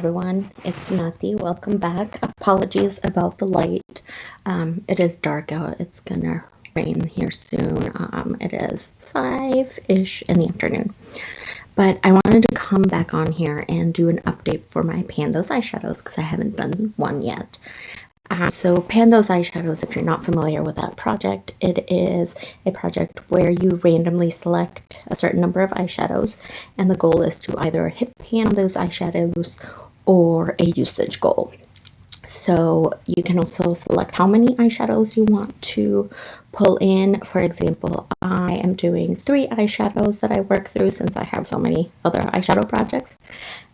everyone, it's Nati. Welcome back. Apologies about the light. It is dark out. It's gonna rain here soon. It is 5-ish in the afternoon. But I wanted to come back on here and do an update for my Pan Those eyeshadows because I haven't done one yet. So Pan Those eyeshadows, if you're not familiar with that project, it is a project where you randomly select a certain number of eyeshadows, and the goal is to either hit pan those eyeshadows or a usage goal. So you can also select how many eyeshadows you want to pull in. For example, I am doing 3 eyeshadows that I work through since I have so many other eyeshadow projects.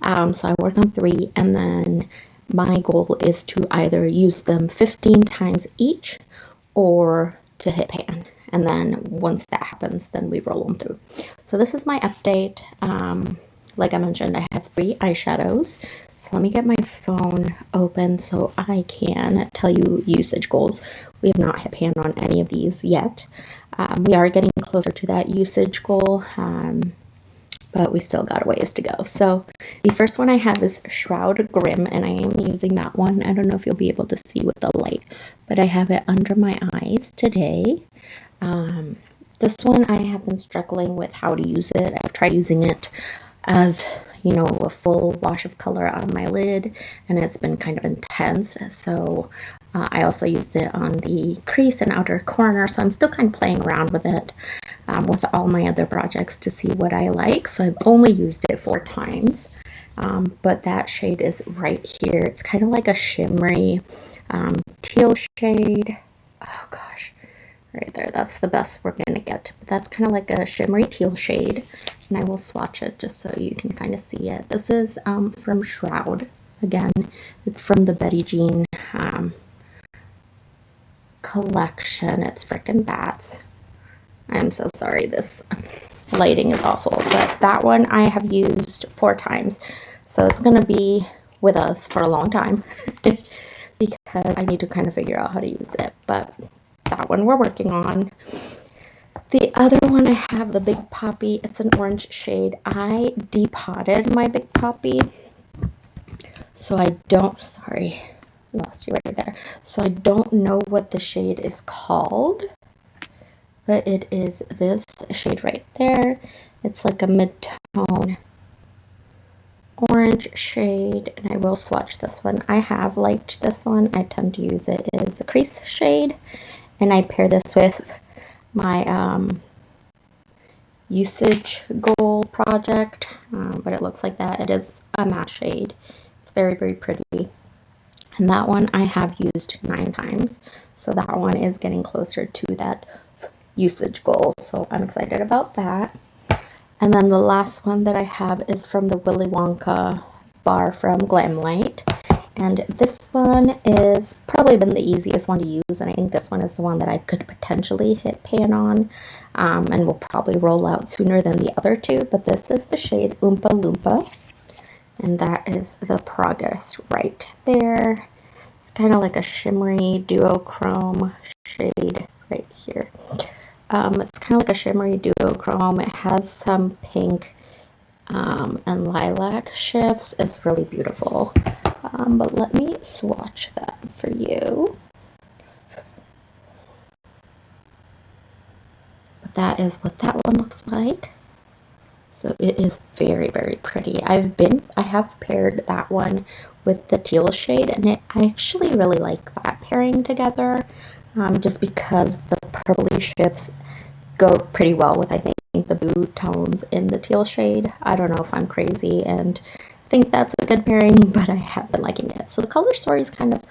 So I work on 3, and then my goal is to either use them 15 times each or to hit pan. And then once that happens, then we roll them through. So this is my update. Like I mentioned, I have 3 eyeshadows. So let me get my phone open so I can tell you usage goals. We have not hit pan on any of these yet. We are getting closer to that usage goal, but we still got a ways to go. So the first one I have is Shroud Grim, and I am using that one. I don't know if you'll be able to see with the light, but I have it under my eyes today. This one I have been struggling with how to use it. I've tried using it as, you know, a full wash of color on my lid, and it's been kind of intense. So I also used it on the crease and outer corner, so I'm still kind of playing around with it with all my other projects to see what I like. So I've only used it 4 times, but that shade is right here. It's kind of like a shimmery teal shade. Oh gosh, right there. That's the best we're gonna get. But that's kind of like a shimmery teal shade, and I will swatch it just so you can kind of see it. This is from Shroud. Again, it's from the Betty Jean collection. It's Frickin' Bats. I'm so sorry, this lighting is awful, but that one I have used 4 times, so it's gonna be with us for a long time because I need to kind of figure out how to use it. But that one we're working on. The other one I have, the Big Poppy. It's an orange shade. I depotted my Big Poppy, so I don't, sorry, lost you right there. So I don't know what the shade is called, but it is this shade right there. It's like a mid-tone orange shade, and I will swatch this one. I have liked this one. I tend to use it as a crease shade, and I pair this with my usage goal project, but it looks like that. It is a matte shade. It's very, very pretty. And that one I have used 9 times, so that one is getting closer to that usage goal, so I'm excited about that. And then the last one that I have is from the Willy Wonka bar from Glamlite, and this one is probably been the easiest one to use, and I think this one is the one that I could potentially hit pan on, and will probably roll out sooner than the other 2. But this is the shade Oompa Loompa, and that is the progress right there. It's kind of like a shimmery duochrome shade right here. It's kind of like a shimmery duochrome. It has some pink and lilac shifts. It's really beautiful. But let me swatch that for you. But that is what that one looks like. So it is very, very pretty. I have paired that one with the teal shade, and I actually really like that pairing together, just because the purpley shifts go pretty well with, I think, the blue tones in the teal shade. I don't know if I'm crazy and think that's a good pairing, but I have been liking it. So the color story is kind of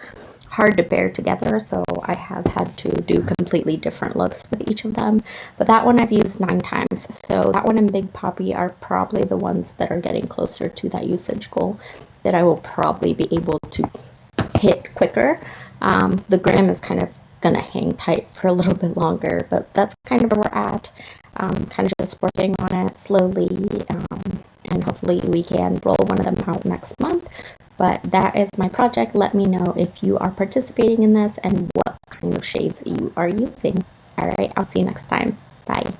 hard to pair together, so I have had to do completely different looks with each of them. But that one I've used 9 times, so that one and Big Poppy are probably the ones that are getting closer to that usage goal that I will probably be able to hit quicker. The Grim is kind of gonna hang tight for a little bit longer, but that's kind of where we're at. Kind of just working on it slowly, and hopefully we can roll one of them out next month. But that is my project. Let me know if you are participating in this and what kind of shades you are using. All right, I'll see you next time. Bye.